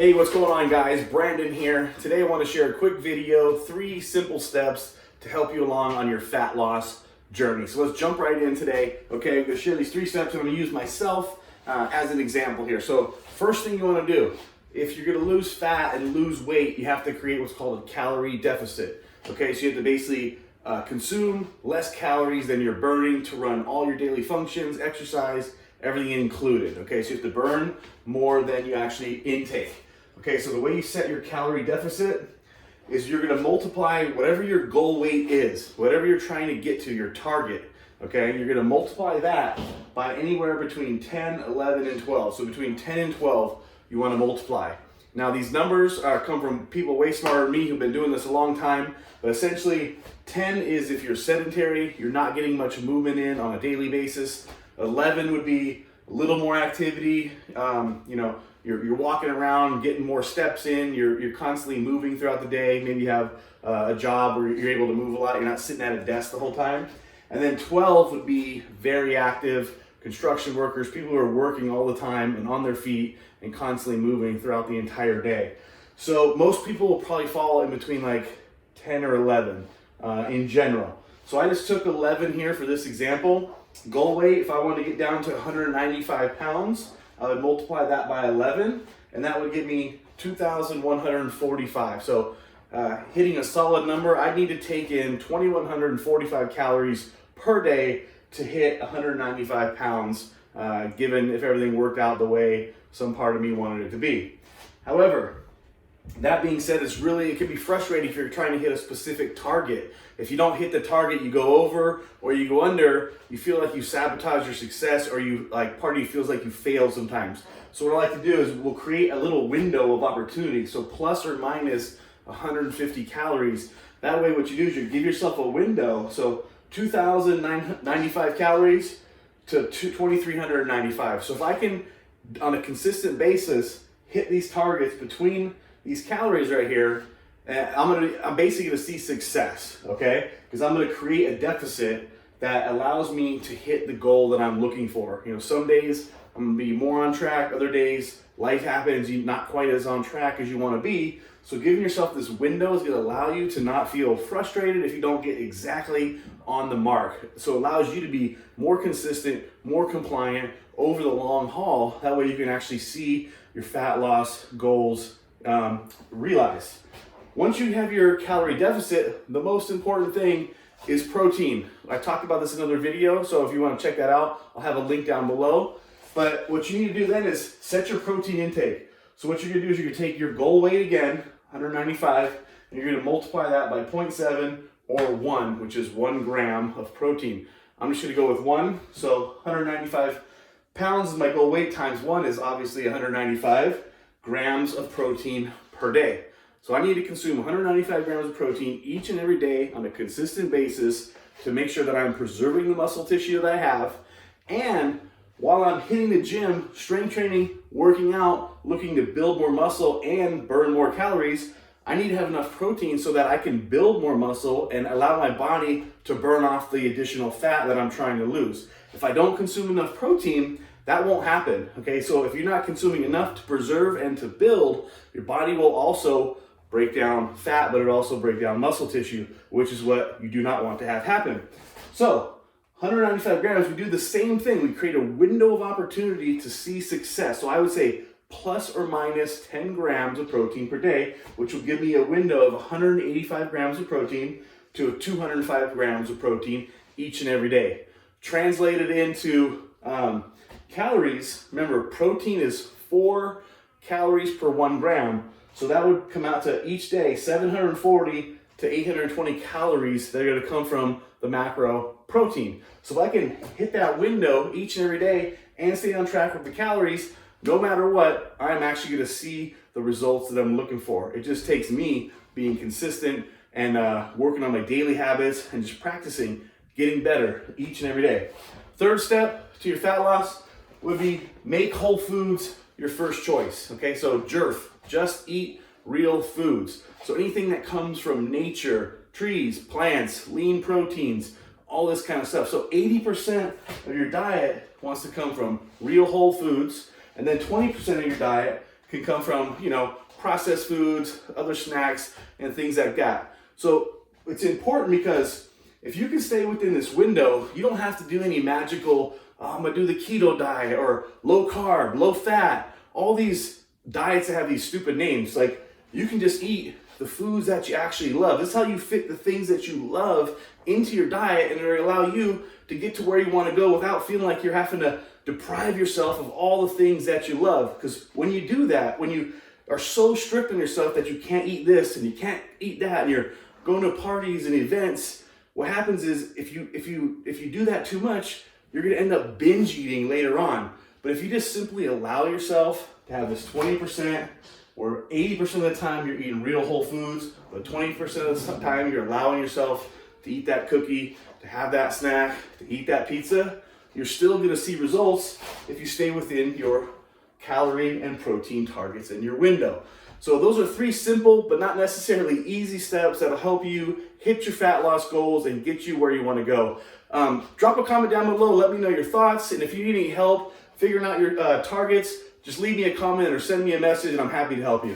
Hey, what's going on, guys? Brandon here. Today I want to share a quick video, 3 simple steps to help you along on your fat loss journey. So let's jump right in today. Okay, I'm going to share these 3 steps. I'm going to use myself as an example here. So first thing you want to do, if you're going to lose fat and lose weight, you have to create what's called a calorie deficit. Okay, so you have to basically consume less calories than you're burning to run all your daily functions, exercise, everything included. Okay, so you have to burn more than you actually intake. Okay, so the way you set your calorie deficit is you're going to multiply whatever your goal weight is, whatever you're trying to get to, your target. Okay, you're going to multiply that by anywhere between 10, 11, and 12. So between 10 and 12, you want to multiply. Now these numbers come from people way smarter than me who've been doing this a long time, but essentially 10 is if you're sedentary, you're not getting much movement in on a daily basis. 11 would be a little more activity, you're walking around, getting more steps in, you're constantly moving throughout the day. Maybe you have a job where you're able to move a lot, you're not sitting at a desk the whole time. And then 12 would be very active, construction workers, people who are working all the time and on their feet and constantly moving throughout the entire day. So most people will probably fall in between like 10 or 11 in general. So I just took 11 here for this example. Goal weight, if I want to get down to 195 pounds, I would multiply that by 11, and that would give me 2,145. So hitting a solid number, I need to take in 2,145 calories per day to hit 195 pounds, given if everything worked out the way some part of me wanted it to be. However, that being said, it can be frustrating if you're trying to hit a specific target. If you don't hit the target, you go over or you go under, you feel like you sabotage your success, or part of you feels like you fail sometimes. So what I like to do is we'll create a little window of opportunity. So plus or minus 150 calories. That way what you do is you give yourself a window. So 2,095 calories to 2,395. So if I can, on a consistent basis, hit these targets between these calories right here, I'm basically going to see success, okay? Because I'm going to create a deficit that allows me to hit the goal that I'm looking for. Some days I'm going to be more on track, other days life happens, you're not quite as on track as you want to be. So giving yourself this window is going to allow you to not feel frustrated if you don't get exactly on the mark. So it allows you to be more consistent, more compliant over the long haul. That way you can actually see your fat loss goals realized. Once you have your calorie deficit, the most important thing is protein. I talked about this in another video, so if you want to check that out, I'll have a link down below. But what you need to do then is set your protein intake. So what you're going to do is you're going to take your goal weight again, 195, and you're going to multiply that by 0.7 or 1, which is 1 gram of protein. I'm just going to go with 1, so 195 pounds is my goal weight, times 1 is obviously 195 grams of protein per day. So I need to consume 195 grams of protein each and every day on a consistent basis to make sure that I'm preserving the muscle tissue that I have. And while I'm hitting the gym, strength training, working out, looking to build more muscle and burn more calories, I need to have enough protein so that I can build more muscle and allow my body to burn off the additional fat that I'm trying to lose. If I don't consume enough protein, that won't happen, okay? So if you're not consuming enough to preserve and to build, your body will also break down fat, but it also break down muscle tissue, which is what you do not want to have happen. So 195 grams, we do the same thing. We create a window of opportunity to see success. So I would say plus or minus 10 grams of protein per day, which will give me a window of 185 grams of protein to 205 grams of protein each and every day. Translated into calories, remember protein is 4 calories per 1 gram. So that would come out to each day 740 to 820 calories that are going to come from the macro protein. So if I can hit that window each and every day and stay on track with the calories, no matter what, I'm actually going to see the results that I'm looking for. It just takes me being consistent and working on my daily habits and just practicing getting better each and every day. Third step to your fat loss would be make whole foods your first choice. Okay, so JERF, just eat real foods. So anything that comes from nature, trees, plants, lean proteins, all this kind of stuff. So 80% of your diet wants to come from real whole foods, and then 20% of your diet can come from, you know, processed foods, other snacks, and things like that. So it's important because if you can stay within this window, you don't have to do any magical, I'm gonna do the keto diet or low carb, low fat, all these diets that have these stupid names. Like, you can just eat the foods that you actually love. This is how you fit the things that you love into your diet, and it'll allow you to get to where you want to go without feeling like you're having to deprive yourself of all the things that you love. Because when you do that, when you are so strict on yourself that you can't eat this and you can't eat that, and you're going to parties and events, what happens is if you do that too much, you're going to end up binge eating later on. But if you just simply allow yourself to have this 20%, where 80% of the time you're eating real whole foods, but 20% of the time you're allowing yourself to eat that cookie, to have that snack, to eat that pizza, you're still going to see results if you stay within your calorie and protein targets in your window. So those are 3 simple but not necessarily easy steps that'll help you hit your fat loss goals and get you where you want to go. Drop a comment down below, let me know your thoughts, and if you need any help figuring out your targets, just leave me a comment or send me a message and I'm happy to help you.